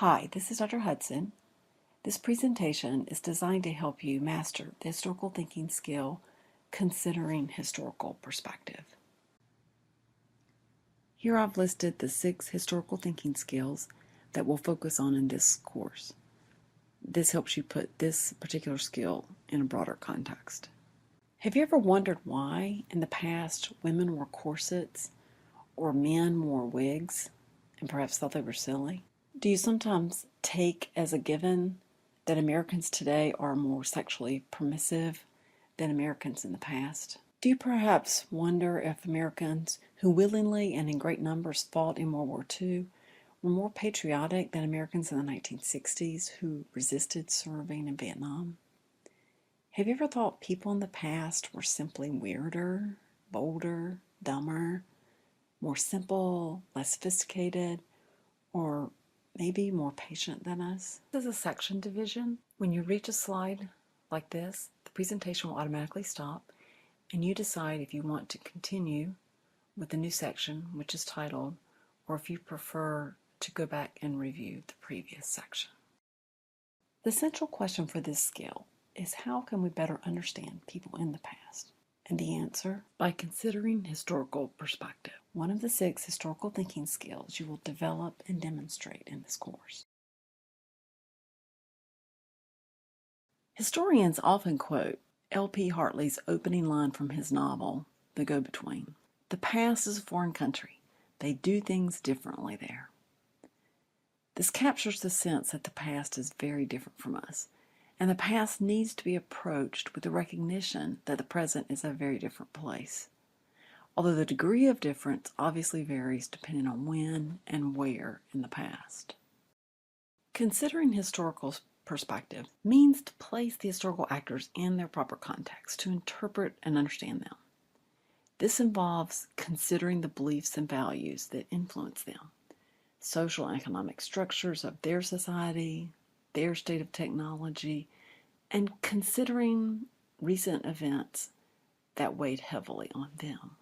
Hi, this is Dr. Hudson. This presentation is designed to help you master the historical thinking skill considering historical perspective. Here I've listed the 6 historical thinking skills that we'll focus on in this course. This helps you put this particular skill in a broader context. Have you ever wondered why in the past women wore corsets or men wore wigs and perhaps thought they were silly? Do you sometimes take as a given that Americans today are more sexually permissive than Americans in the past? Do you perhaps wonder if Americans who willingly and in great numbers fought in World War II were more patriotic than Americans in the 1960s who resisted serving in Vietnam? Have you ever thought people in the past were simply weirder, bolder, dumber, more simple, less sophisticated, or maybe more patient than us? This is a section division. When you reach a slide like this, the presentation will automatically stop, and you decide if you want to continue with the new section, which is titled, or if you prefer to go back and review the previous section. The central question for this skill is, how can we better understand people in the past? And the answer, by considering historical perspective. One of the 6 historical thinking skills you will develop and demonstrate in this course. Historians often quote L.P. Hartley's opening line from his novel, The Go-Between. The past is a foreign country. They do things differently there. This captures the sense that the past is very different from us, and the past needs to be approached with the recognition that the present is a very different place. Although the degree of difference obviously varies depending on when and where in the past. Considering historical perspective means to place the historical actors in their proper context, to interpret and understand them. This involves considering the beliefs and values that influence them, social and economic structures of their society, their state of technology, and considering recent events that weighed heavily on them.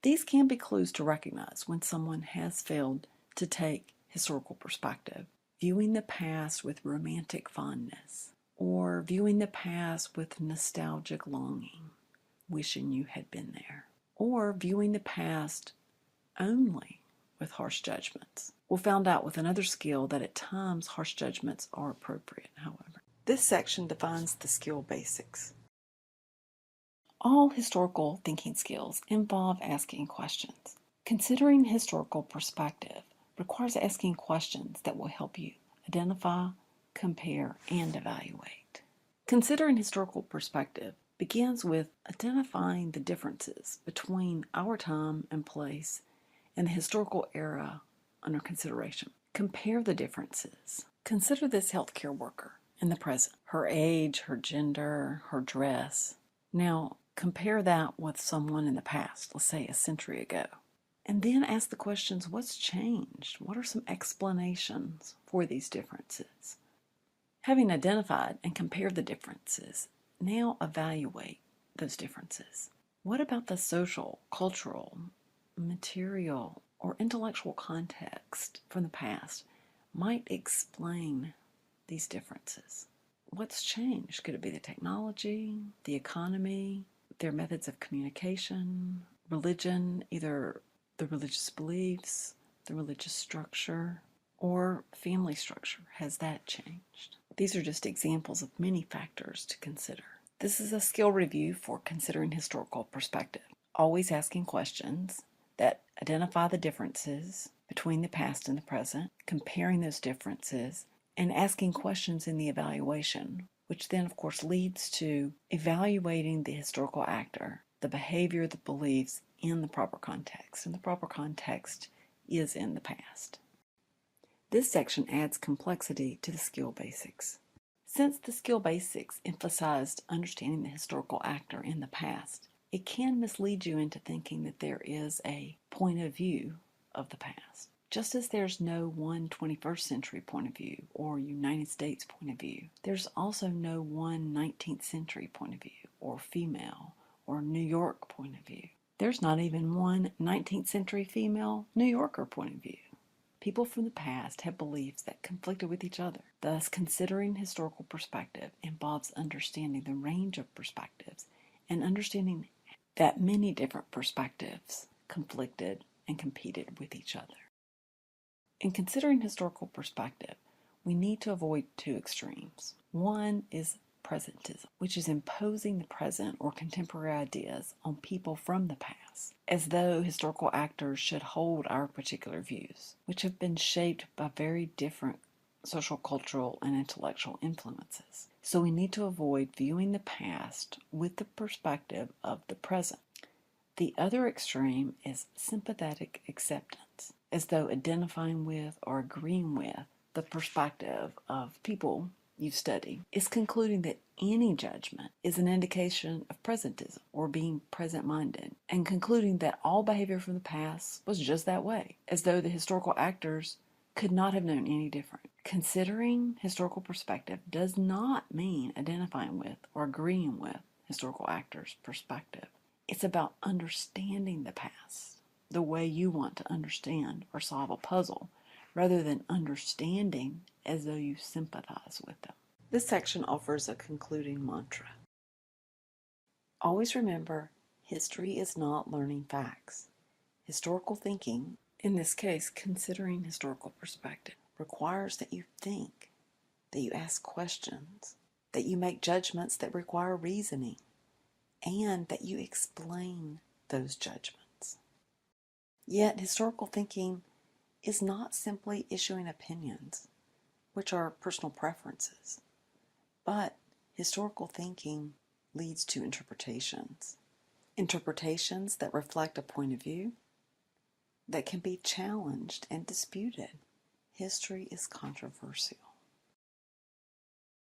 These can be clues to recognize when someone has failed to take historical perspective, viewing the past with romantic fondness, or viewing the past with nostalgic longing, wishing you had been there, or viewing the past only with harsh judgments. We'll find out with another skill that at times harsh judgments are appropriate, however. This section defines the skill basics. All historical thinking skills involve asking questions. Considering historical perspective requires asking questions that will help you identify, compare, and evaluate. Considering historical perspective begins with identifying the differences between our time and place and the historical era under consideration. Compare the differences. Consider this healthcare worker in the present, her age, her gender, her dress. Now, compare that with someone in the past, let's say a century ago. And then ask the questions, what's changed? What are some explanations for these differences? Having identified and compared the differences, now evaluate those differences. What about the social, cultural, material, or intellectual context from the past might explain these differences? What's changed? Could it be the technology, the economy, their methods of communication, religion, either the religious beliefs, the religious structure, or family structure? Has that changed? These are just examples of many factors to consider. This is a skill review for considering historical perspective. Always asking questions that identify the differences between the past and the present, comparing those differences, and asking questions in the evaluation, which then of course leads to evaluating the historical actor, the behavior, the beliefs in the proper context. And the proper context is in the past. This section adds complexity to the skill basics. Since the skill basics emphasized understanding the historical actor in the past, it can mislead you into thinking that there is a point of view of the past. Just as there's no one 21st century point of view or United States point of view, there's also no one 19th century point of view or female or New York point of view. There's not even one 19th century female New Yorker point of view. People from the past had beliefs that conflicted with each other. Thus, considering historical perspective involves understanding the range of perspectives and understanding that many different perspectives conflicted and competed with each other. In considering historical perspective, we need to avoid two extremes. One is presentism, which is imposing the present or contemporary ideas on people from the past, as though historical actors should hold our particular views, which have been shaped by very different social, cultural, and intellectual influences. So we need to avoid viewing the past with the perspective of the present. The other extreme is sympathetic acceptance, as though identifying with or agreeing with the perspective of people you study is concluding that any judgment is an indication of presentism or being present-minded, and concluding that all behavior from the past was just that way, as though the historical actors could not have known any different. Considering historical perspective does not mean identifying with or agreeing with historical actors' perspective. It's about understanding the past the way you want to understand or solve a puzzle, rather than understanding as though you sympathize with them. This section offers a concluding mantra. Always remember, history is not learning facts. Historical thinking, in this case considering historical perspective, requires that you think, that you ask questions, that you make judgments that require reasoning, and that you explain those judgments. Yet historical thinking is not simply issuing opinions, which are personal preferences, but historical thinking leads to interpretations. Interpretations that reflect a point of view that can be challenged and disputed. History is controversial.